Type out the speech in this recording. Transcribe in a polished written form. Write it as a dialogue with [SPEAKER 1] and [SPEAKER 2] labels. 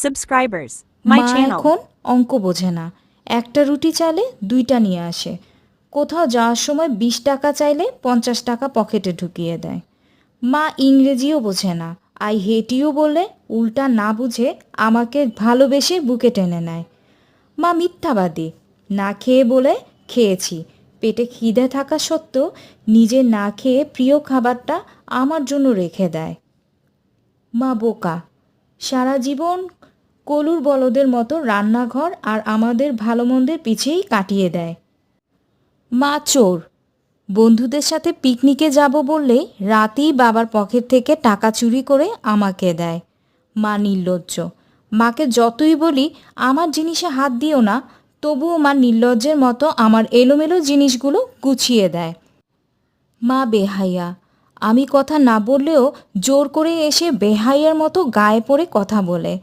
[SPEAKER 1] subscribers, my
[SPEAKER 2] মা
[SPEAKER 1] channel.
[SPEAKER 2] এখন অঙ্ক বোঝে না, একটা রুটি চাইলে দুইটা নিয়ে আসে। কোথাও যাওয়ার সময় 20 টাকা চাইলে 50 টাকা পকেটে ঢুকিয়ে দেয়। মা ইংরেজিও বোঝে না, আই হেট ইউ বলে উল্টা না বুঝে আমাকে ভালোবেসে বুকে টেনে নেয়। মা মিথ্যাবাদী, না খেয়ে বলে খেয়েছি, পেটে খিদে থাকা সত্ত্বেও নিজে না খেয়ে প্রিয় খাবারটা আমার জন্য রেখে দেয়। মা বোকা, সারা জীবন কলুর বলদের মতো রান্নাঘর আর আমাদের ভালো মন্দের পিছেই কাটিয়ে দেয়। মা চোর, বন্ধুদের সাথে পিকনিকে যাব বললেই রাতেই বাবার পকেট থেকে টাকা চুরি করে আমাকে দেয়। মা নির্লজ্জ, মাকে যতই বলি আমার জিনিসে হাত দিও না, তবুও মা নির্লজ্জের মতো আমার এলোমেলো জিনিসগুলো গুছিয়ে দেয়। মা বেহাইয়া, আমি কথা না বললেও জোর করে এসে বেহাইয়ার মতো গায়ে পড়ে কথা বলে।